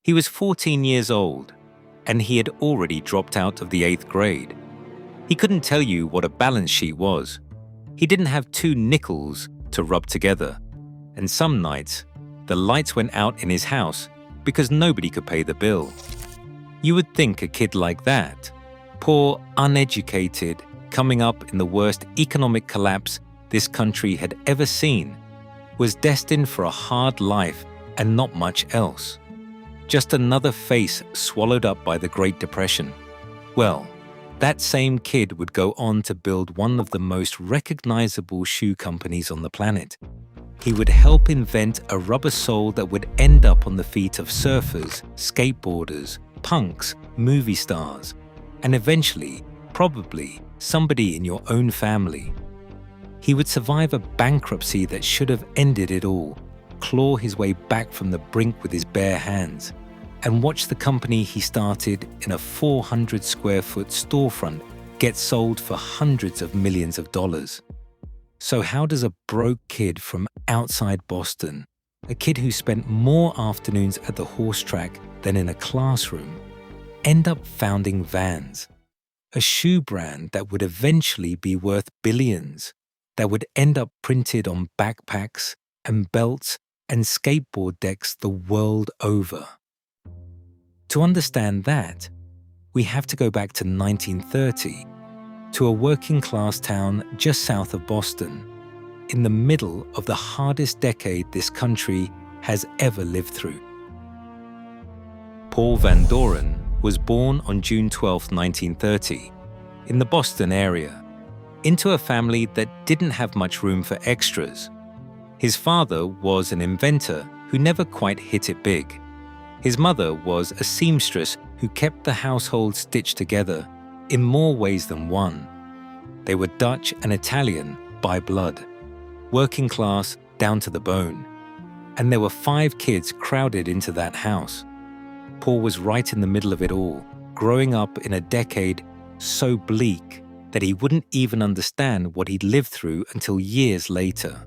He was 14 years old, and he had already dropped out of the 8th grade. He couldn't tell you what a balance sheet was. He didn't have 2 nickels to rub together, and some nights, the lights went out in his house because nobody could pay the bill. You would think a kid like that, poor, uneducated, coming up in the worst economic collapse this country had ever seen, was destined for a hard life and not much else. Just another face swallowed up by the Great Depression. Well, that same kid would go on to build one of the most recognizable shoe companies on the planet. He would help invent a rubber sole that would end up on the feet of surfers, skateboarders, punks, movie stars, and eventually, probably, somebody in your own family. He would survive a bankruptcy that should have ended it all, claw his way back from the brink with his bare hands, and watch the company he started in a 400 square foot storefront get sold for hundreds of millions of dollars. So how does a broke kid from outside Boston, a kid who spent more afternoons at the horse track than in a classroom, end up founding Vans, a shoe brand that would eventually be worth billions, that would end up printed on backpacks and belts and skateboard decks the world over? To understand that, we have to go back to 1930, to a working-class town just south of Boston, in the middle of the hardest decade this country has ever lived through. Paul Van Doren was born on June 12, 1930, in the Boston area, into a family that didn't have much room for extras. His father was an inventor who never quite hit it big. His mother was a seamstress who kept the household stitched together in more ways than one. They were Dutch and Italian by blood, working class down to the bone. And there were 5 kids crowded into that house. Paul was right in the middle of it all, growing up in a decade so bleak that he wouldn't even understand what he'd lived through until years later.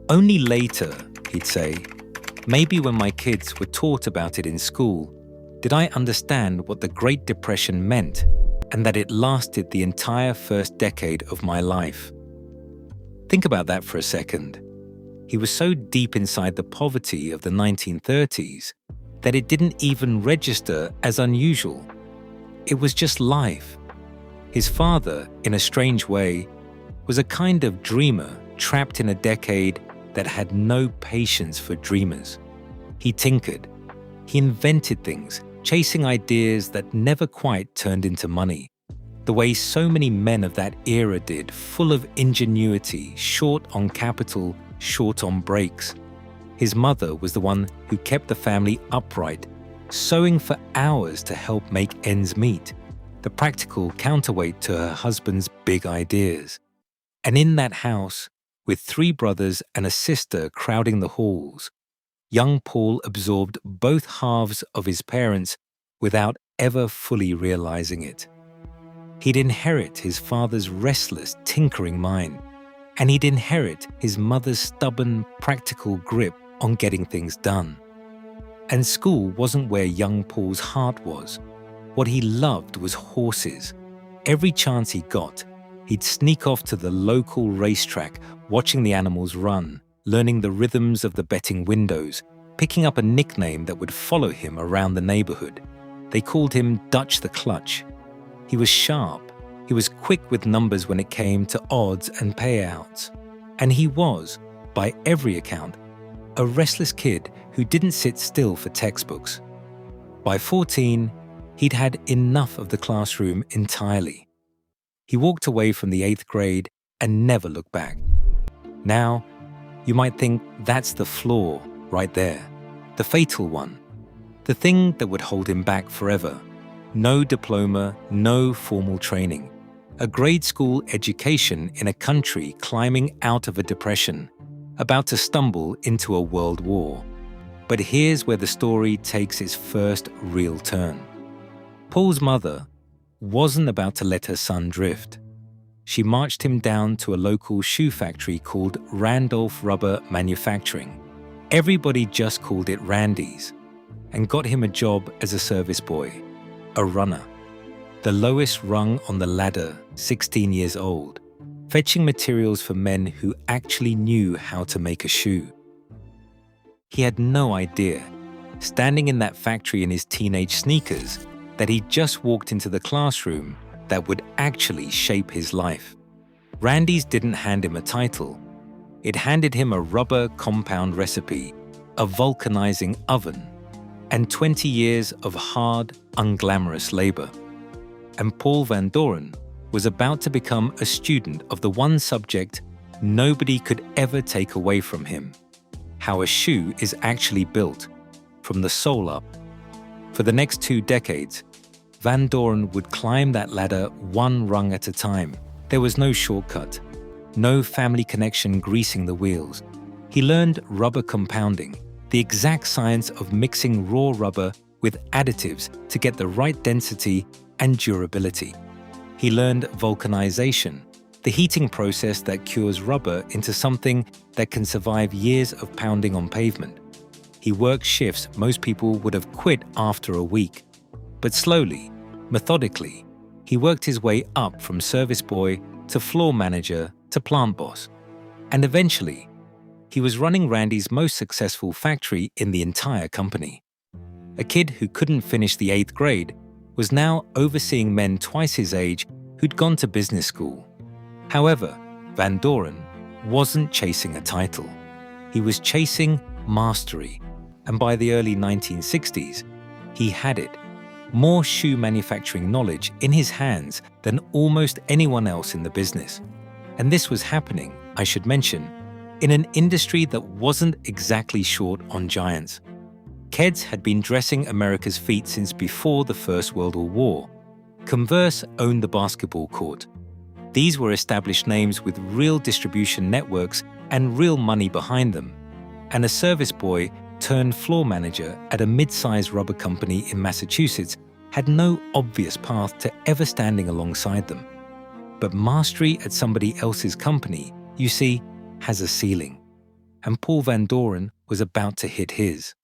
Only later, he'd say, maybe when my kids were taught about it in school, did I understand what the Great Depression meant and that it lasted the entire first decade of my life. Think about that for a second. He was so deep inside the poverty of the 1930s that it didn't even register as unusual. It was just life. His father, in a strange way, was a kind of dreamer trapped in a decade that had no patience for dreamers. He tinkered. He invented things, chasing ideas that never quite turned into money, the way so many men of that era did, full of ingenuity, short on capital, short on breaks. His mother was the one who kept the family upright, sewing for hours to help make ends meet, the practical counterweight to her husband's big ideas. And in that house, with 3 brothers and a sister crowding the halls, young Paul absorbed both halves of his parents without ever fully realizing it. He'd inherit his father's restless, tinkering mind, and he'd inherit his mother's stubborn, practical grip on getting things done. And school wasn't where young Paul's heart was. What he loved was horses. Every chance he got, he'd sneak off to the local racetrack, watching the animals run, learning the rhythms of the betting windows, picking up a nickname that would follow him around the neighborhood. They called him Dutch the Clutch. He was sharp. He was quick with numbers when it came to odds and payouts. And he was, by every account, a restless kid who didn't sit still for textbooks. By 14, he'd had enough of the classroom entirely. He walked away from the 8th grade and never looked back. Now, you might think that's the flaw right there, the fatal one, the thing that would hold him back forever. No diploma, no formal training, a grade school education in a country climbing out of a depression, about to stumble into a world war. But here's where the story takes its first real turn. Paul's mother wasn't about to let her son drift. She marched him down to a local shoe factory called Randolph Rubber Manufacturing. Everybody just called it Randy's. and got him a job as a service boy, a runner, the lowest rung on the ladder, 16 years old, fetching materials for men who actually knew how to make a shoe. He had no idea, standing in that factory in his teenage sneakers, that he'd just walked into the classroom that would actually shape his life. Randy's didn't hand him a title. It handed him a rubber compound recipe, a vulcanizing oven, and 20 years of hard, unglamorous labor. And Paul Van Doren was about to become a student of the one subject nobody could ever take away from him: how a shoe is actually built, from the sole up. For the next 2 decades, Van Doren would climb that ladder one rung at a time. There was no shortcut, no family connection greasing the wheels. He learned rubber compounding, the exact science of mixing raw rubber with additives to get the right density and durability. He learned vulcanization, the heating process that cures rubber into something that can survive years of pounding on pavement. He worked shifts most people would have quit after a week. But slowly, methodically, he worked his way up from service boy to floor manager to plant boss. And eventually, he was running Randy's most successful factory in the entire company. A kid who couldn't finish the 8th grade was now overseeing men twice his age who'd gone to business school. However, Van Doren wasn't chasing a title. He was chasing mastery, and by the early 1960s, he had it. More shoe manufacturing knowledge in his hands than almost anyone else in the business. And this was happening, I should mention, in an industry that wasn't exactly short on giants. Keds had been dressing America's feet since before the First World War. Converse owned the basketball court. These were established names with real distribution networks and real money behind them. And a service boy turned floor manager at a mid-sized rubber company in Massachusetts had no obvious path to ever standing alongside them. But mastery at somebody else's company, you see, has a ceiling. And Paul Van Doren was about to hit his.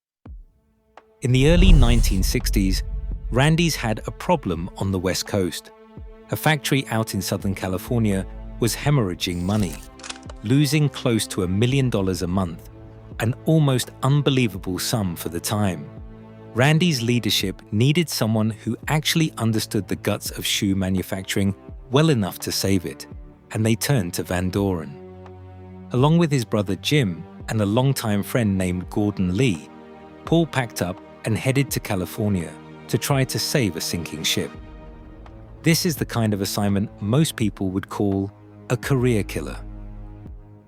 In the early 1960s, Randy's had a problem on the West Coast. A factory out in Southern California was hemorrhaging money, losing close to $1 million a month, an almost unbelievable sum for the time. Randy's leadership needed someone who actually understood the guts of shoe manufacturing well enough to save it, and they turned to Van Doren. Along with his brother Jim and a longtime friend named Gordon Lee, Paul packed up and headed to California to try to save a sinking ship. This is the kind of assignment most people would call a career killer.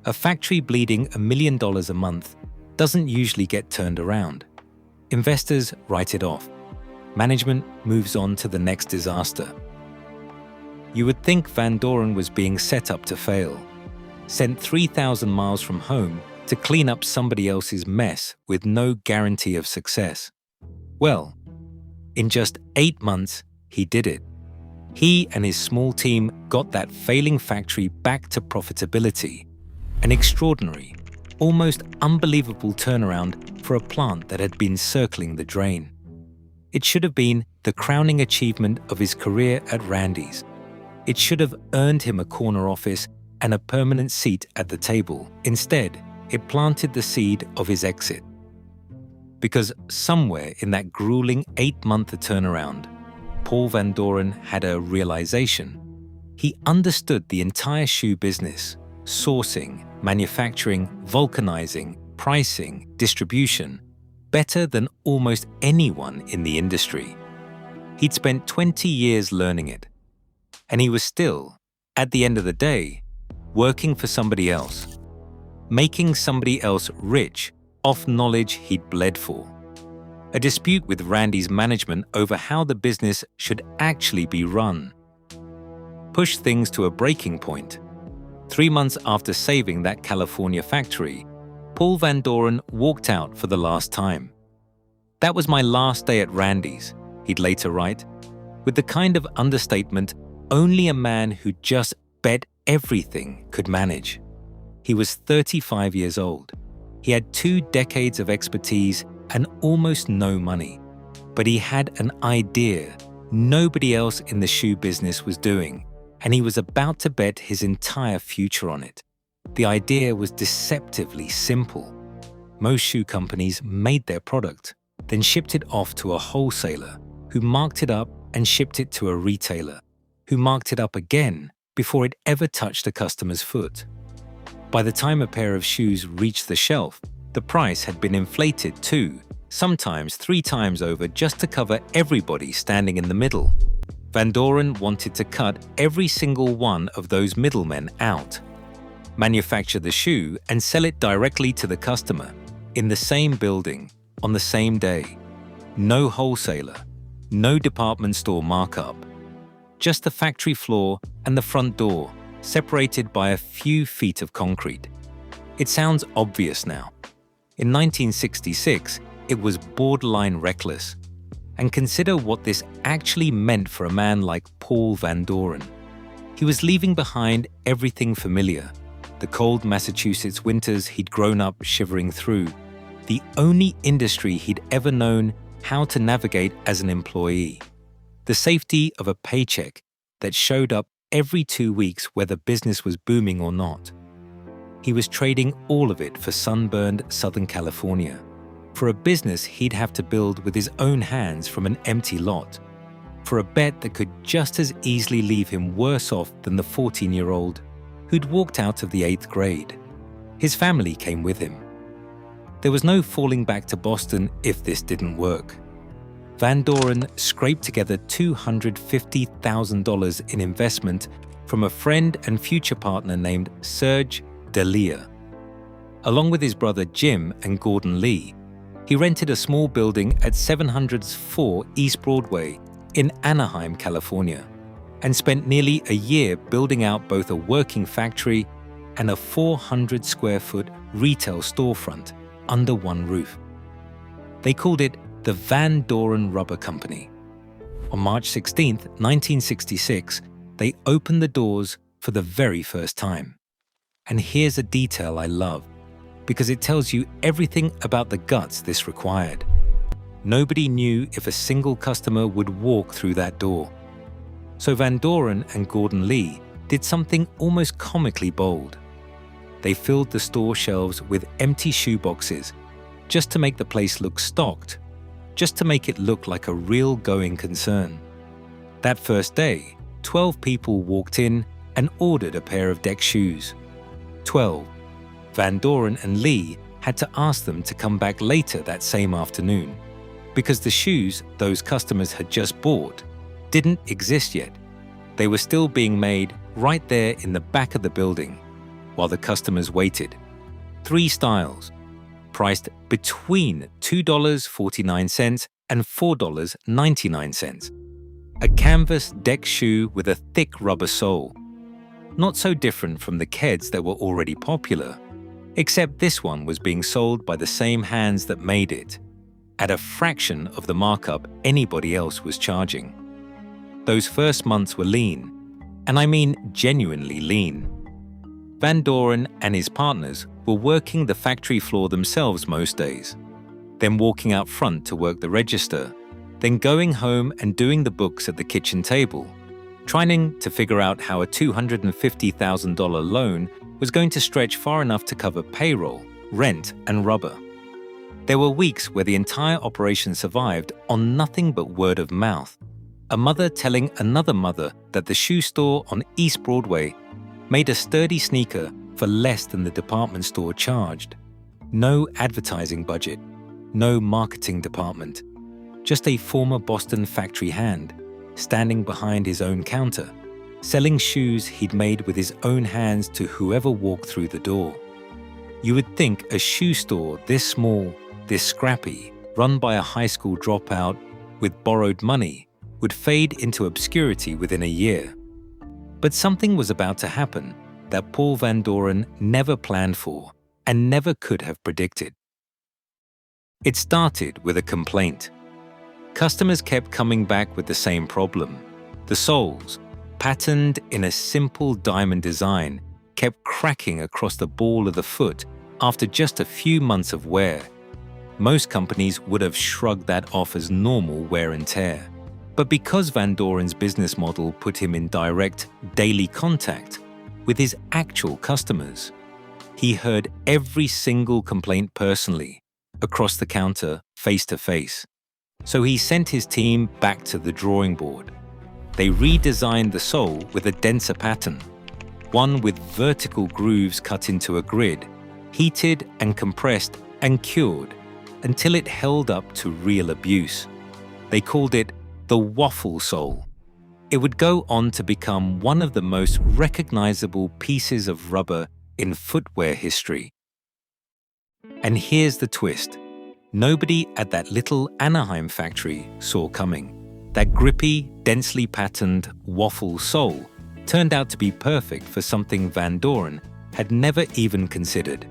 A factory bleeding $1 million a month doesn't usually get turned around. Investors write it off. Management moves on to the next disaster. You would think Van Doren was being set up to fail, sent 3,000 miles from home to clean up somebody else's mess with no guarantee of success. Well, in just 8 months, he did it. He and his small team got that failing factory back to profitability. An extraordinary, almost unbelievable turnaround for a plant that had been circling the drain. It should have been the crowning achievement of his career at Randy's. It should have earned him a corner office and a permanent seat at the table. Instead, it planted the seed of his exit. Because somewhere in that grueling 8-month turnaround, Paul Van Doren had a realization. He understood the entire shoe business: sourcing, manufacturing, vulcanizing, pricing, distribution, better than almost anyone in the industry. He'd spent 20 years learning it. And he was still, at the end of the day, working for somebody else, making somebody else rich off knowledge he'd bled for. A dispute with Randy's management over how the business should actually be run pushed things to a breaking point. 3 months after saving that California factory, Paul Van Doren walked out for the last time. "That was my last day at Randy's," he'd later write, with the kind of understatement only a man who just bet everything could manage. He was 35 years old. He had 2 decades of expertise and almost no money. But he had an idea nobody else in the shoe business was doing, and he was about to bet his entire future on it. The idea was deceptively simple. Most shoe companies made their product, then shipped it off to a wholesaler, who marked it up and shipped it to a retailer, who marked it up again before it ever touched a customer's foot. By the time a pair of shoes reached the shelf, the price had been inflated 2, sometimes 3 times over just to cover everybody standing in the middle. Van Doren wanted to cut every single one of those middlemen out, manufacture the shoe and sell it directly to the customer, in the same building, on the same day. No wholesaler, no department store markup. Just the factory floor and the front door, separated by a few feet of concrete. It sounds obvious now. In 1966, it was borderline reckless. And consider what this actually meant for a man like Paul Van Doren. He was leaving behind everything familiar, the cold Massachusetts winters he'd grown up shivering through, the only industry he'd ever known how to navigate as an employee, the safety of a paycheck that showed up every 2 weeks whether business was booming or not. He was trading all of it for sunburned Southern California, for a business he'd have to build with his own hands from an empty lot, for a bet that could just as easily leave him worse off than the 14-year-old who'd walked out of the 8th grade. His family came with him. There was no falling back to Boston if this didn't work. Van Doren scraped together $250,000 in investment from a friend and future partner named Serge Delia. Along with his brother Jim and Gordon Lee, he rented a small building at 704 East Broadway in Anaheim, California, and spent nearly a year building out both a working factory and a 400-square-foot retail storefront under one roof. They called it the Van Doren Rubber Company. On March 16, 1966, they opened the doors for the very first time. And here's a detail I love, because it tells you everything about the guts this required. Nobody knew if a single customer would walk through that door. So Van Doren and Gordon Lee did something almost comically bold. They filled the store shelves with empty shoe boxes, just to make the place look stocked, just to make it look like a real going concern. That first day, 12 people walked in and ordered a pair of deck shoes. 12. Van Doren and Lee had to ask them to come back later that same afternoon, because the shoes those customers had just bought didn't exist yet. They were still being made right there in the back of the building, while the customers waited. 3 styles, priced between $2.49 and $4.99. A canvas deck shoe with a thick rubber sole. Not so different from the Keds that were already popular, except this one was being sold by the same hands that made it, at a fraction of the markup anybody else was charging. Those first months were lean, and I mean genuinely lean. Van Doren and his partners were working the factory floor themselves most days, then walking out front to work the register, then going home and doing the books at the kitchen table, trying to figure out how a $250,000 loan was going to stretch far enough to cover payroll, rent, and rubber. There were weeks where the entire operation survived on nothing but word of mouth. A mother telling another mother that the shoe store on East Broadway made a sturdy sneaker for less than the department store charged. No advertising budget, no marketing department, just a former Boston factory hand standing behind his own counter, selling shoes he'd made with his own hands to whoever walked through the door. You would think a shoe store this small, this scrappy, run by a high school dropout with borrowed money would fade into obscurity within a year. But something was about to happen that Paul Van Doren never planned for and never could have predicted. It started with a complaint. Customers kept coming back with the same problem. The soles, patterned in a simple diamond design, kept cracking across the ball of the foot after just a few months of wear. Most companies would have shrugged that off as normal wear and tear. But because Van Doren's business model put him in direct, daily contact with his actual customers, he heard every single complaint personally, across the counter, face to face. So he sent his team back to the drawing board. They redesigned the sole with a denser pattern, one with vertical grooves cut into a grid, heated and compressed and cured until it held up to real abuse. They called it the waffle sole. It would go on to become one of the most recognizable pieces of rubber in footwear history. And here's the twist. Nobody at that little Anaheim factory saw coming. That grippy, densely patterned waffle sole turned out to be perfect for something Van Doren had never even considered: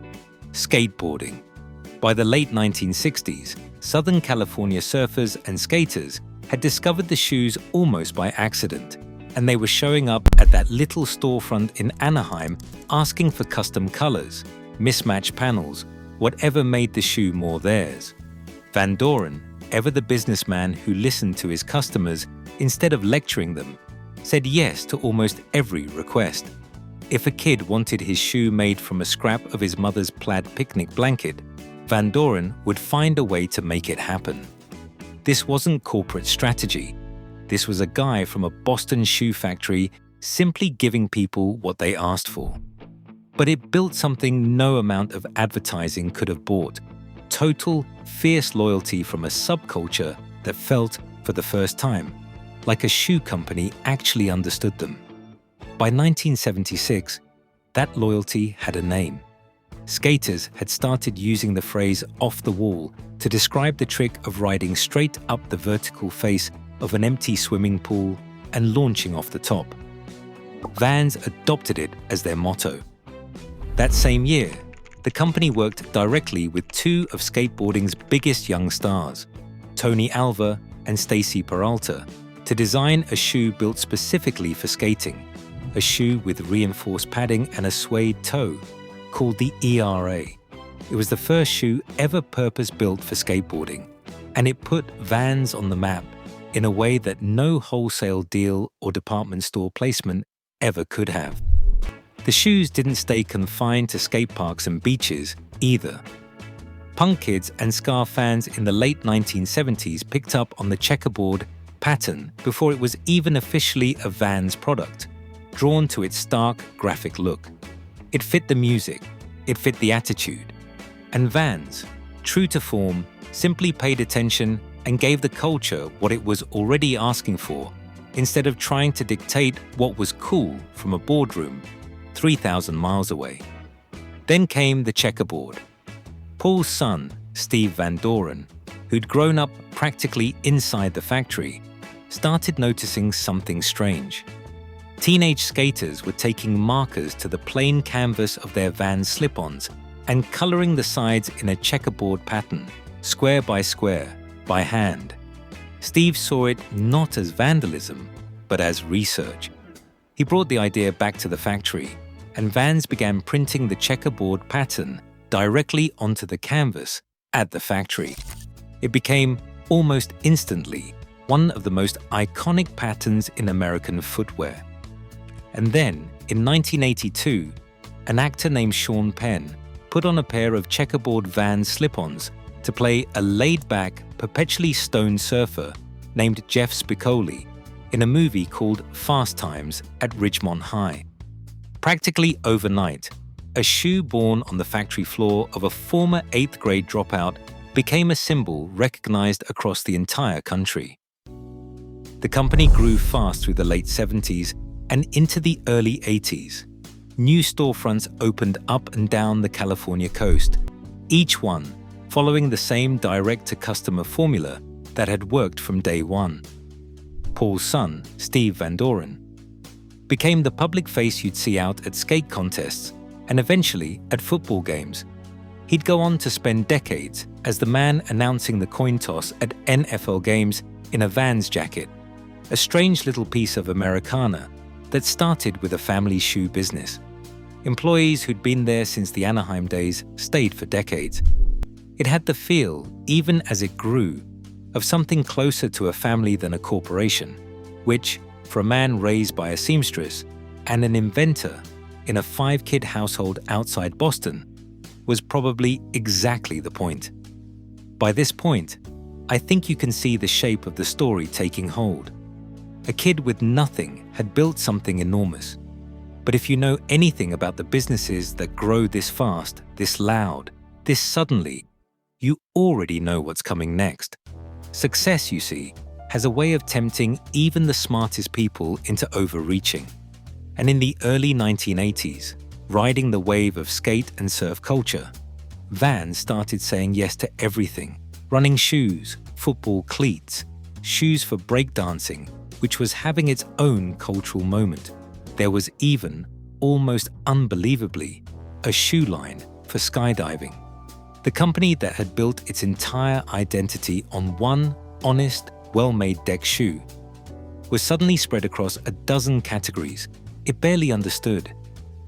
skateboarding. By the late 1960s, Southern California surfers and skaters had discovered the shoes almost by accident, and they were showing up at that little storefront in Anaheim asking for custom colors, mismatched panels, whatever made the shoe more theirs. Van Doren, ever the businessman who listened to his customers instead of lecturing them, said yes to almost every request. If a kid wanted his shoe made from a scrap of his mother's plaid picnic blanket, Van Doren would find a way to make it happen. This wasn't corporate strategy. This was a guy from a Boston shoe factory simply giving people what they asked for. But it built something no amount of advertising could have bought: total, fierce loyalty from a subculture that felt, for the first time, like a shoe company actually understood them. By 1976, that loyalty had a name. Skaters had started using the phrase "off the wall" to describe the trick of riding straight up the vertical face of an empty swimming pool and launching off the top. Vans adopted it as their motto. That same year, the company worked directly with two of skateboarding's biggest young stars, Tony Alva and Stacy Peralta, to design a shoe built specifically for skating, a shoe with reinforced padding and a suede toe, called the ERA. It was the first shoe ever purpose-built for skateboarding, and it put Vans on the map in a way that no wholesale deal or department store placement ever could have. The shoes didn't stay confined to skate parks and beaches either. Punk kids and ska fans in the late 1970s picked up on the checkerboard pattern before it was even officially a Vans product, drawn to its stark, graphic look. It fit the music, it fit the attitude. And Vans, true to form, simply paid attention and gave the culture what it was already asking for, instead of trying to dictate what was cool from a boardroom 3,000 miles away. Then came the checkerboard. Paul's son, Steve Van Doren, who'd grown up practically inside the factory, started noticing something strange. Teenage skaters were taking markers to the plain canvas of their Vans slip-ons and coloring the sides in a checkerboard pattern, square by square, by hand. Steve saw it not as vandalism, but as research. He brought the idea back to the factory, and Vans began printing the checkerboard pattern directly onto the canvas at the factory. It became, almost instantly, one of the most iconic patterns in American footwear. And then, in 1982, an actor named Sean Penn put on a pair of checkerboard Vans slip-ons to play a laid-back, perpetually stoned surfer named Jeff Spicoli in a movie called Fast Times at Ridgemont High. Practically overnight, a shoe born on the factory floor of a former 8th grade dropout became a symbol recognized across the entire country. The company grew fast through the late 70s and into the early 80s. New storefronts opened up and down the California coast, each one following the same direct-to-customer formula that had worked from day one. Paul's son, Steve Van Doren, became the public face you'd see out at skate contests and eventually at football games. He'd go on to spend decades as the man announcing the coin toss at NFL games in a Vans jacket, a strange little piece of Americana that started with a family shoe business. Employees who'd been there since the Anaheim days stayed for decades. It had the feel, even as it grew, of something closer to a family than a corporation, which, for a man raised by a seamstress and an inventor in a 5-kid household outside Boston, was probably exactly the point. By this point, I think you can see the shape of the story taking hold. A kid with nothing had built something enormous. But if you know anything about the businesses that grow this fast, this loud, this suddenly, you already know what's coming next. Success, you see, has a way of tempting even the smartest people into overreaching. And in the early 1980s, riding the wave of skate and surf culture, Vans started saying yes to everything. Running shoes, football cleats, shoes for breakdancing, which was having its own cultural moment. There was even, almost unbelievably, a shoe line for skydiving. The company that had built its entire identity on one honest, well-made deck shoe was suddenly spread across a dozen categories it barely understood,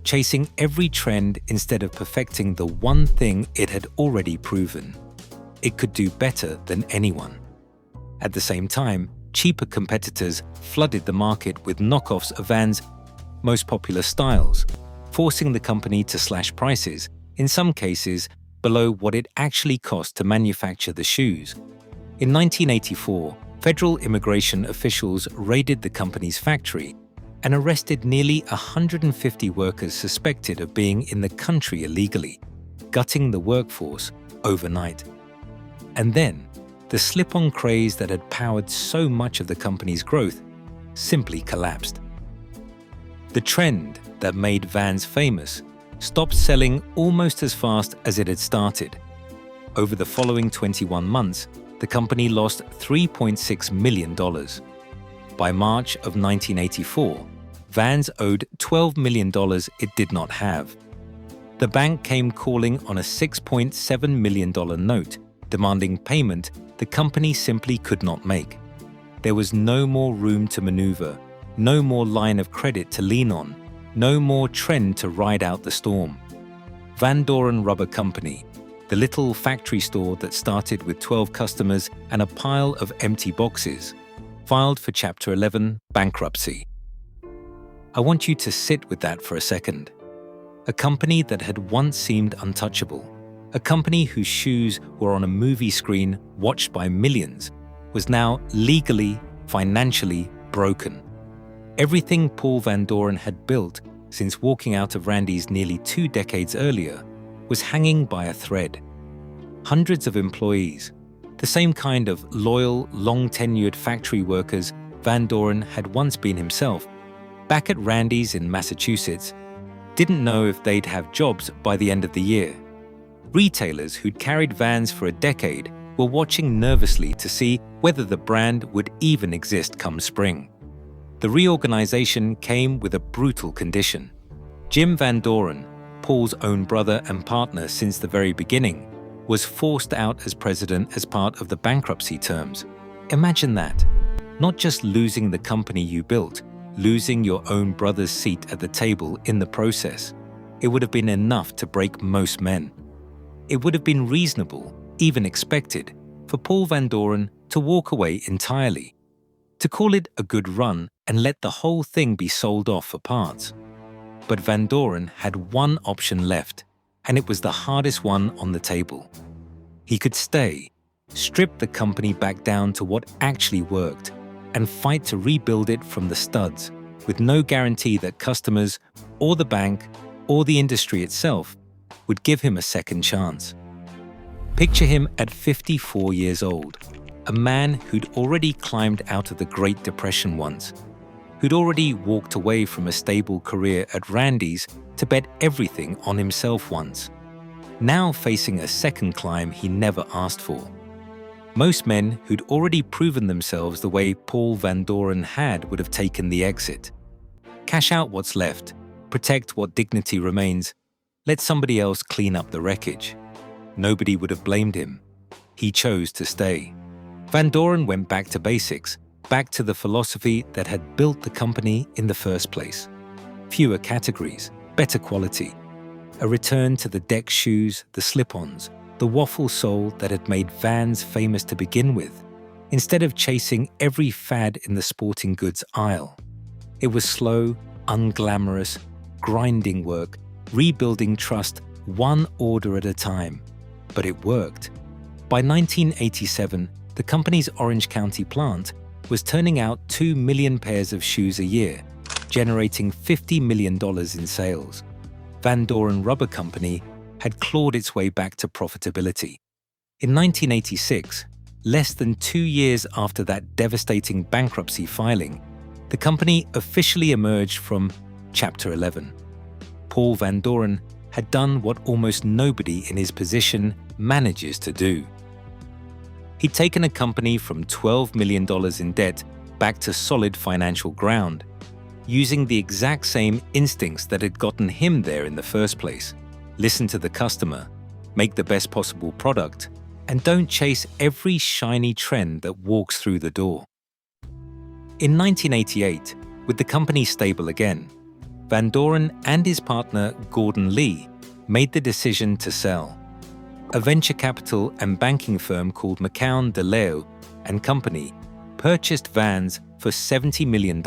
chasing every trend instead of perfecting the one thing it had already proven. It could do better than anyone. At the same time, cheaper competitors flooded the market with knockoffs of Vans' most popular styles, forcing the company to slash prices, in some cases below what it actually cost to manufacture the shoes. In 1984, federal immigration officials raided the company's factory and arrested nearly 150 workers suspected of being in the country illegally, gutting the workforce overnight. And then, the slip-on craze that had powered so much of the company's growth simply collapsed. The trend that made Vans famous stopped selling almost as fast as it had started. Over the following 21 months, the company lost $3.6 million. By March of 1984, Vans owed $12 million it did not have. The bank came calling on a $6.7 million note, demanding payment the company simply could not make. There was no more room to maneuver, no more line of credit to lean on, no more trend to ride out the storm. Doren Rubber Company, the little factory store that started with 12 customers and a pile of empty boxes, filed for Chapter 11 bankruptcy. I want you to sit with that for a second. A company that had once seemed untouchable, a company whose shoes were on a movie screen watched by millions, was now legally, financially broken. Everything Paul Van Doren had built since walking out of Randy's nearly 2 decades earlier was hanging by a thread. Hundreds of employees, the same kind of loyal, long-tenured factory workers Van Doren had once been himself, back at Randy's in Massachusetts, didn't know if they'd have jobs by the end of the year. Retailers who'd carried Vans for a decade were watching nervously to see whether the brand would even exist come spring. The reorganization came with a brutal condition. Jim Van Doren, Paul's own brother and partner since the very beginning, was forced out as president as part of the bankruptcy terms. Imagine that. Not just losing the company you built, losing your own brother's seat at the table in the process. It would have been enough to break most men. It would have been reasonable, even expected, for Paul Van Doren to walk away entirely, to call it a good run and let the whole thing be sold off for parts. But Van Doren had one option left, and it was the hardest one on the table. He could stay, strip the company back down to what actually worked, and fight to rebuild it from the studs, with no guarantee that customers, or the bank, or the industry itself would give him a second chance. Picture him at 54 years old, a man who'd already climbed out of the Great Depression once, who'd already walked away from a stable career at Randy's to bet everything on himself once, now facing a second climb he never asked for. Most men who'd already proven themselves the way Paul Van Doren had would have taken the exit. Cash out what's left, protect what dignity remains, let somebody else clean up the wreckage. Nobody would have blamed him. He chose to stay. Van Doren went back to basics, back to the philosophy that had built the company in the first place. Fewer categories, better quality. A return to the deck shoes, the slip-ons, the waffle soul that had made Vans famous to begin with, instead of chasing every fad in the sporting goods aisle. It was slow, unglamorous, grinding work, rebuilding trust one order at a time. But it worked. By 1987, the company's Orange County plant was turning out 2 million pairs of shoes a year, generating $50 million in sales. Van Doren Rubber Company had clawed its way back to profitability. In 1986, less than 2 years after that devastating bankruptcy filing, the company officially emerged from Chapter 11. Paul Van Doren had done what almost nobody in his position manages to do. He'd taken a company from $12 million in debt back to solid financial ground, using the exact same instincts that had gotten him there in the first place. Listen to the customer, make the best possible product, and don't chase every shiny trend that walks through the door. In 1988, with the company stable again, Van Doren and his partner Gordon Lee made the decision to sell. A venture capital and banking firm called McCown DeLeo and Company purchased Vans for $70 million.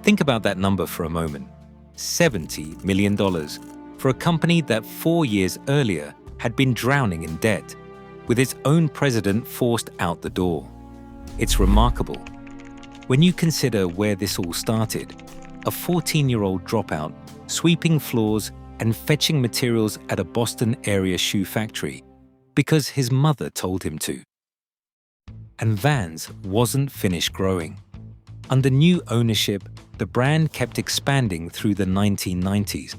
Think about that number for a moment. $70 million for a company that 4 years earlier had been drowning in debt, with its own president forced out the door. It's remarkable. When you consider where this all started, a 14-year-old dropout sweeping floors and fetching materials at a Boston area shoe factory because his mother told him to. And Vans wasn't finished growing. Under new ownership, the brand kept expanding through the 1990s,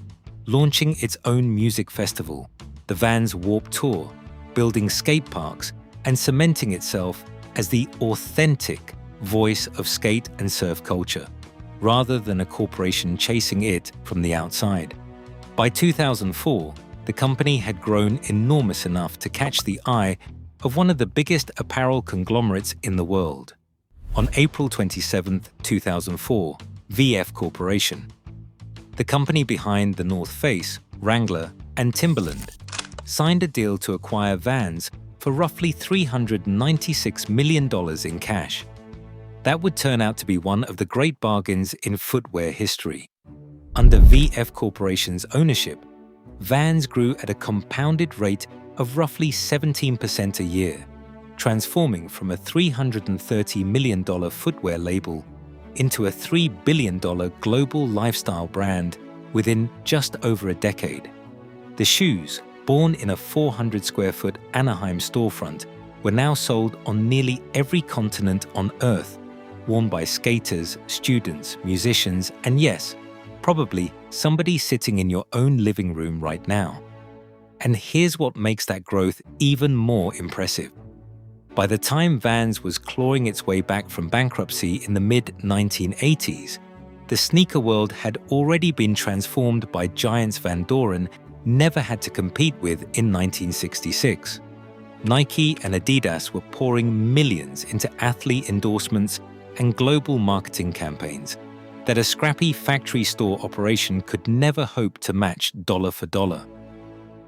launching its own music festival, the Vans Warped Tour, building skate parks, and cementing itself as the authentic voice of skate and surf culture, rather than a corporation chasing it from the outside. By 2004, the company had grown enormous enough to catch the eye of one of the biggest apparel conglomerates in the world. On April 27, 2004, VF Corporation, the company behind the North Face, Wrangler, and Timberland, signed a deal to acquire Vans for roughly $396 million in cash. That would turn out to be one of the great bargains in footwear history. Under VF Corporation's ownership, Vans grew at a compounded rate of roughly 17% a year, transforming from a $330 million footwear label into a $3 billion global lifestyle brand within just over a decade. The shoes, born in a 400 square foot Anaheim storefront, were now sold on nearly every continent on Earth, worn by skaters, students, musicians, and yes, probably somebody sitting in your own living room right now. And here's what makes that growth even more impressive. By the time Vans was clawing its way back from bankruptcy in the mid-1980s, the sneaker world had already been transformed by giants Van Doren never had to compete with in 1966. Nike and Adidas were pouring millions into athlete endorsements and global marketing campaigns that a scrappy factory store operation could never hope to match dollar for dollar.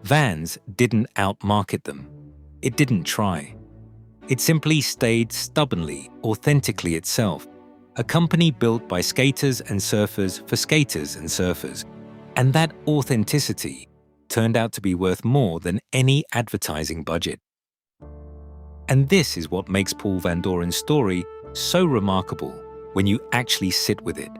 Vans didn't outmarket them. It didn't try. It simply stayed stubbornly, authentically itself, a company built by skaters and surfers for skaters and surfers. And that authenticity turned out to be worth more than any advertising budget. And this is what makes Paul Van Doren's story so remarkable when you actually sit with it.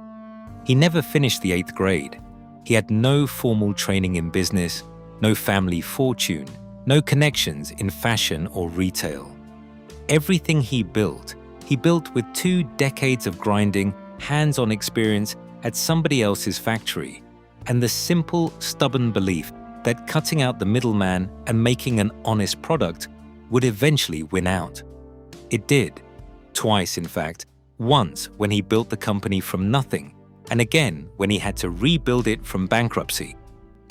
He never finished the 8th grade. He had no formal training in business, no family fortune, no connections in fashion or retail. Everything he built with 2 decades of grinding, hands-on experience at somebody else's factory, and the simple, stubborn belief that cutting out the middleman and making an honest product would eventually win out. It did. Twice, in fact. Once when he built the company from nothing, and again when he had to rebuild it from bankruptcy.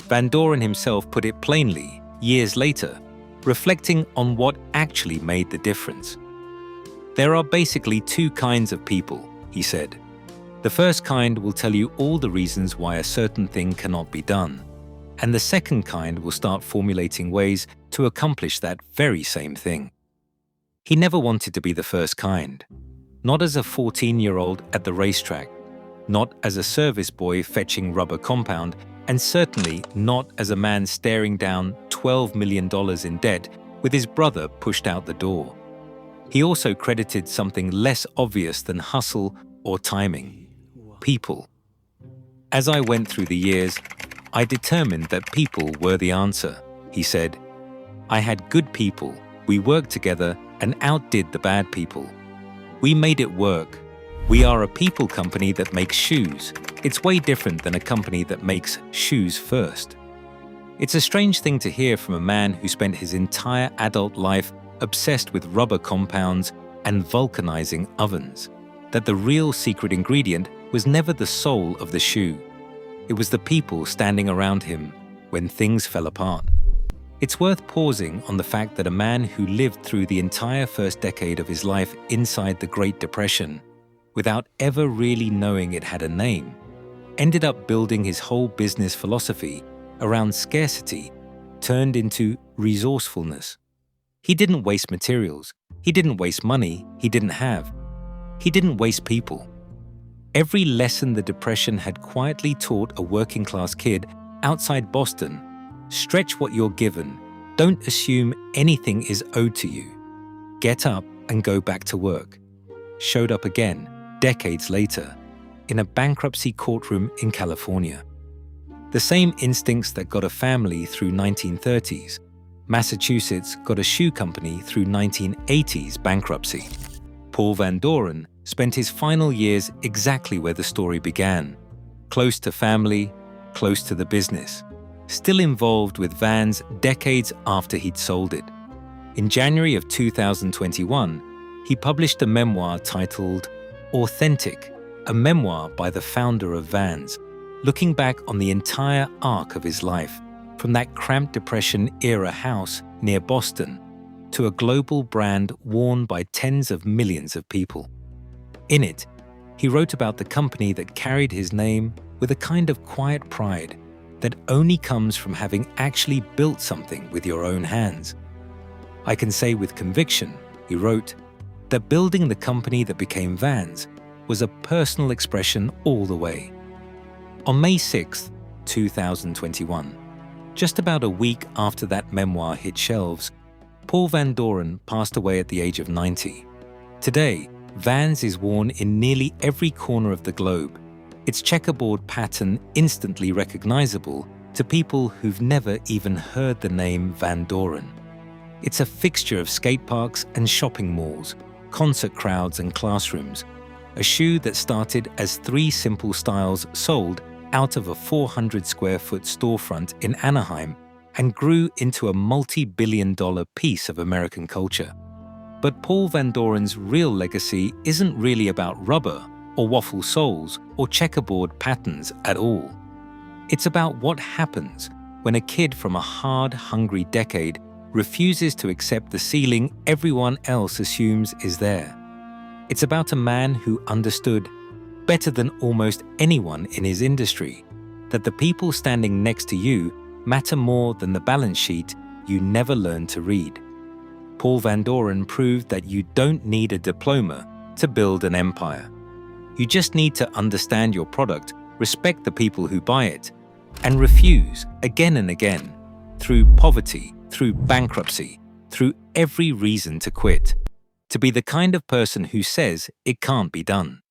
Van Doren himself put it plainly, years later, reflecting on what actually made the difference. There are basically 2 kinds of people, he said. The first kind will tell you all the reasons why a certain thing cannot be done. and the second kind will start formulating ways to accomplish that very same thing. He never wanted to be the first kind, not as a 14-year-old at the racetrack, not as a service boy fetching rubber compound, and certainly not as a man staring down $12 million in debt with his brother pushed out the door. He also credited something less obvious than hustle or timing: people. As I went through the years, I determined that people were the answer, he said. I had good people, we worked together and outdid the bad people. We made it work. We are a people company that makes shoes. It's way different than a company that makes shoes first. It's a strange thing to hear from a man who spent his entire adult life obsessed with rubber compounds and vulcanizing ovens, that the real secret ingredient was never the sole of the shoe. It was the people standing around him when things fell apart. It's worth pausing on the fact that a man who lived through the entire first decade of his life inside the Great Depression, without ever really knowing it had a name, ended up building his whole business philosophy around scarcity turned into resourcefulness. He didn't waste materials. He didn't waste money he didn't have. He didn't waste people. Every lesson the Depression had quietly taught a working-class kid outside Boston: stretch what you're given. Don't assume anything is owed to you. Get up and go back to work, showed up again, decades later, in a bankruptcy courtroom in California. The same instincts that got a family through 1930s, Massachusetts got a shoe company through 1980s bankruptcy. Paul Van Doren spent his final years exactly where the story began, close to family, close to the business, still involved with Vans decades after he'd sold it. In January of 2021, he published a memoir titled Authentic, a memoir by the founder of Vans, looking back on the entire arc of his life, from that cramped Depression-era house near Boston to a global brand worn by tens of millions of people. In it, he wrote about the company that carried his name with a kind of quiet pride that only comes from having actually built something with your own hands. I can say with conviction, he wrote, that building the company that became Vans was a personal expression all the way. On May 6, 2021, just about a week after that memoir hit shelves, Paul Van Doren passed away at the age of 90. Today, Vans is worn in nearly every corner of the globe, its checkerboard pattern instantly recognizable to people who've never even heard the name Van Doren. It's a fixture of skate parks and shopping malls, concert crowds and classrooms, a shoe that started as 3 simple styles sold out of a 400-square-foot storefront in Anaheim and grew into a multi-billion-dollar piece of American culture. But Paul Van Doren's real legacy isn't really about rubber or waffle soles or checkerboard patterns at all. It's about what happens when a kid from a hard, hungry decade refuses to accept the ceiling everyone else assumes is there. It's about a man who understood, better than almost anyone in his industry, that the people standing next to you matter more than the balance sheet you never learned to read. Paul Van Doren proved that you don't need a diploma to build an empire. You just need to understand your product, respect the people who buy it, and refuse again and again, through poverty, through bankruptcy, through every reason to quit, to be the kind of person who says it can't be done.